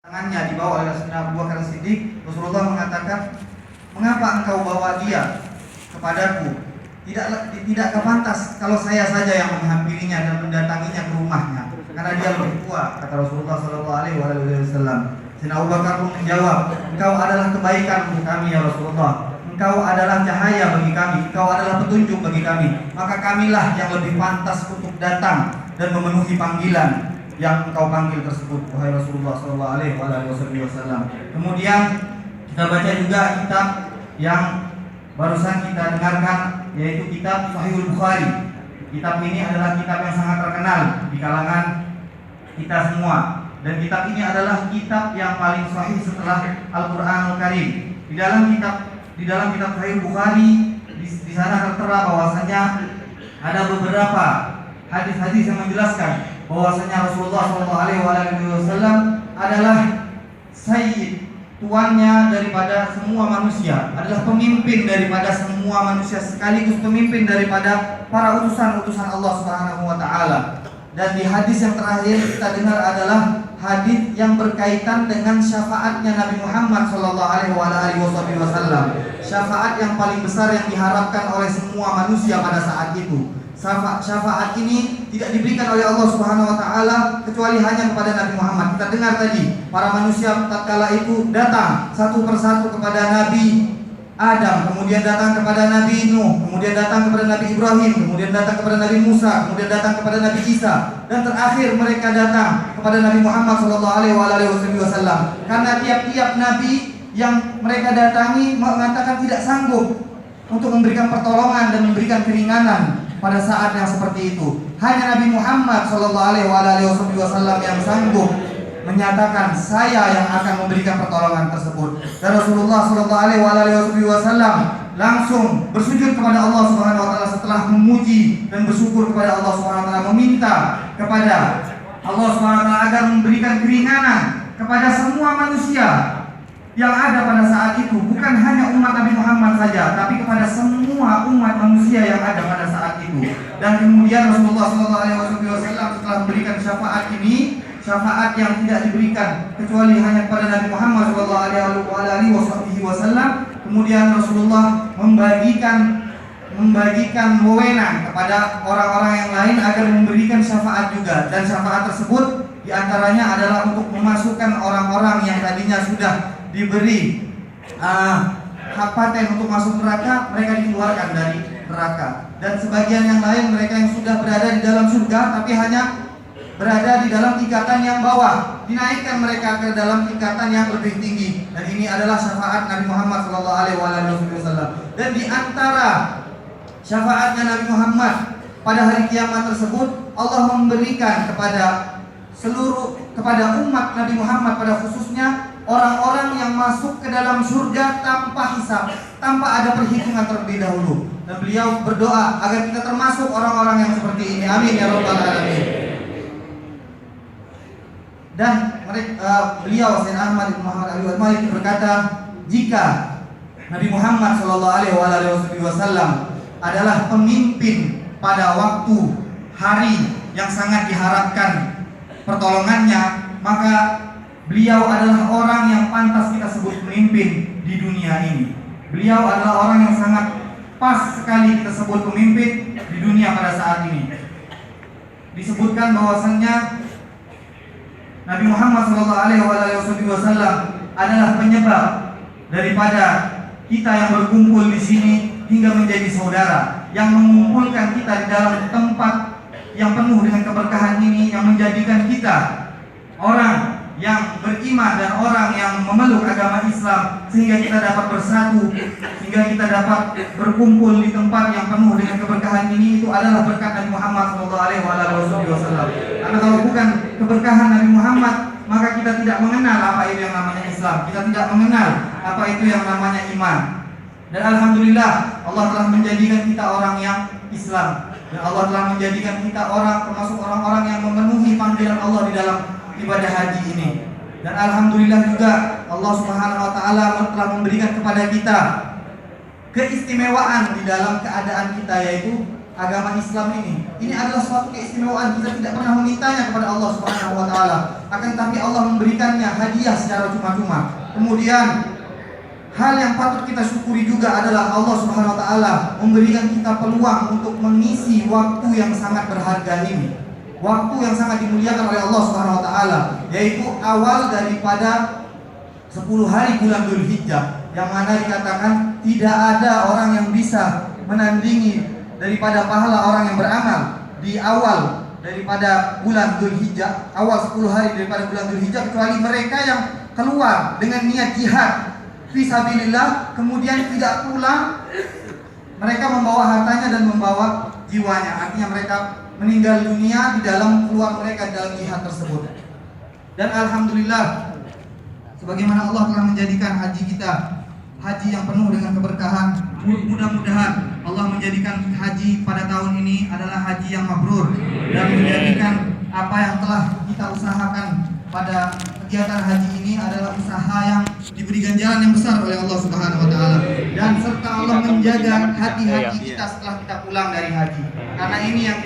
tangannya dibawa oleh Sayyidina Abu Bakar Siddiq. Rasulullah mengatakan, "Mengapa engkau bawa dia kepadaku? Tidakkah pantas kalau saya saja yang menghampirinya dan mendatanginya ke rumahnya, karena dia lebih tua," kata Rasulullah Shallallahu Alaihi Wasallam. Sayyidina Abu Bakar pun menjawab, "Engkau adalah kebaikan untuk kami ya Rasulullah. Engkau adalah cahaya bagi kami, engkau adalah petunjuk bagi kami. Maka kamilah yang lebih pantas untuk datang dan memenuhi panggilan yang engkau panggil tersebut, wahai Rasulullah Shallallahu Alaihi Wasallam." Kemudian kita baca juga kitab yang barusan kita dengarkan, yaitu kitab Sahihul Bukhari. Kitab ini adalah kitab yang sangat terkenal di kalangan kita semua, dan kitab ini adalah kitab yang paling sahih setelah Al-Qur'anul Karim. Di dalam kitab Sahih Bukhari di sana tertera bahwasanya ada beberapa hadis-hadis yang menjelaskan bahwasanya Rasulullah SAW adalah sayyid, tuannya daripada semua manusia, adalah pemimpin daripada semua manusia, sekaligus pemimpin daripada para utusan-utusan Allah Subhanahu wa taala. Dan di hadis yang terakhir kita dengar adalah hadis yang berkaitan dengan syafaatnya Nabi Muhammad sallallahu alaihi wasallam. Syafaat yang paling besar yang diharapkan oleh semua manusia pada saat itu. Syafaat ini tidak diberikan oleh Allah Subhanahu wa taala kecuali hanya kepada Nabi Muhammad. Kita dengar tadi, para manusia tatkala itu datang satu persatu kepada Nabi Adam, kemudian datang kepada Nabi Nuh, kemudian datang kepada Nabi Ibrahim, kemudian datang kepada Nabi Musa, kemudian datang kepada Nabi Isa, dan terakhir mereka datang kepada Nabi Muhammad sallallahu alaihi wasallam. Karena tiap-tiap nabi yang mereka datangi mengatakan tidak sanggup untuk memberikan pertolongan dan memberikan keringanan pada saat yang seperti itu. Hanya Nabi Muhammad sallallahu alaihi wasallam yang sanggup menyatakan, "Saya yang akan memberikan pertolongan tersebut." Dan Rasulullah sallallahu alaihi wasallam langsung bersujud kepada Allah Subhanahu wa taala setelah memuji dan bersyukur kepada Allah Subhanahu wa taala, meminta kepada Allah Subhanahu wa taala agar memberikan keringanan kepada semua manusia yang ada pada saat itu, bukan hanya umat Nabi Muhammad saja, tapi kepada semua umat manusia yang ada pada saat itu. Dan kemudian Rasulullah sallallahu alaihi wasallam setelah memberikan syafaat ini, syafaat yang tidak diberikan kecuali hanya kepada Nabi Muhammad sallallahu alaihi wasallam, kemudian Rasulullah membagikan wewenang kepada orang-orang yang lain agar memberikan syafaat juga. Dan syafaat tersebut diantaranya adalah untuk memasukkan orang-orang yang tadinya sudah diberi hak paten untuk masuk neraka, mereka dikeluarkan dari neraka. Dan sebagian yang lain, mereka yang sudah berada di dalam surga tapi hanya berada di dalam tingkatan yang bawah, dinaikkan mereka ke dalam tingkatan yang lebih tinggi. Dan ini adalah syafaat Nabi Muhammad sallallahu alaihi wasallam. Dan di antara syafaatnya Nabi Muhammad pada hari kiamat tersebut, Allah memberikan kepada umat Nabi Muhammad pada khususnya orang-orang yang masuk ke dalam surga tanpa hisab, tanpa ada perhitungan terlebih dahulu. Dan beliau berdoa agar kita termasuk orang-orang yang seperti ini. Amin ya rabbal alamin. Dan beliau Sayyidina Ahmad bin Muhammad Al-Malik berkata, jika Nabi Muhammad sallallahu alaihi wasallam adalah pemimpin pada waktu hari yang sangat diharapkan pertolongannya, maka beliau adalah orang yang pantas kita sebut pemimpin di dunia ini. Beliau adalah orang yang sangat pas sekali kita sebut pemimpin di dunia pada saat ini. Disebutkan bahwasannya Nabi Muhammad SAW adalah penyebab daripada kita yang berkumpul di sini hingga menjadi saudara, yang mengumpulkan kita di dalam tempat yang penuh dengan keberkahan ini, yang menjadikan kita orang yang beriman dan orang yang memeluk agama Islam, sehingga kita dapat bersatu, sehingga kita dapat berkumpul di tempat yang penuh dengan keberkahan ini. Itu adalah berkat Nabi Muhammad SAW. Karena kalau bukan keberkahan Nabi Muhammad, maka kita tidak mengenal apa itu yang namanya Islam, kita tidak mengenal apa itu yang namanya iman. Dan alhamdulillah Allah telah menjadikan kita orang yang Islam, dan Allah telah menjadikan kita termasuk orang-orang yang memenuhi panggilan Allah di dalam ibadah haji ini. Dan alhamdulillah juga Allah Subhanahu wa taala telah memberikan kepada kita keistimewaan di dalam keadaan kita, yaitu agama Islam ini adalah suatu keistimewaan. Kita tidak pernah memintanya kepada Allah Subhanahu wa taala, akan tapi Allah memberikannya hadiah secara cuma-cuma. Kemudian hal yang patut kita syukuri juga adalah Allah Subhanahu wa taala memberikan kita peluang untuk mengisi waktu yang sangat berharga ini. Waktu yang sangat dimuliakan oleh Allah Subhanahu wa taala, yaitu awal daripada 10 hari bulan Dzulhijjah, yang mana dikatakan tidak ada orang yang bisa menandingi daripada pahala orang yang beramal di awal daripada bulan Dzulhijjah, awal 10 hari daripada bulan Dzulhijjah, kecuali mereka yang keluar dengan niat jihad fisabilillah, kemudian tidak pulang, mereka membawa hartanya dan membawa jiwanya. Artinya mereka meninggal dunia di dalam keluar mereka dalam jihad tersebut. Dan alhamdulillah, sebagaimana Allah telah menjadikan haji kita haji yang penuh dengan keberkahan. Mudah-mudahan Allah menjadikan haji pada tahun ini adalah haji yang mabrur, dan menjadikan apa yang telah kita usahakan pada kegiatan haji ini adalah usaha yang diberi ganjaran yang besar oleh Allah Subhanahu wa taala, dan serta Allah menjaga hati-hati kita setelah kita pulang dari haji. Karena ini yang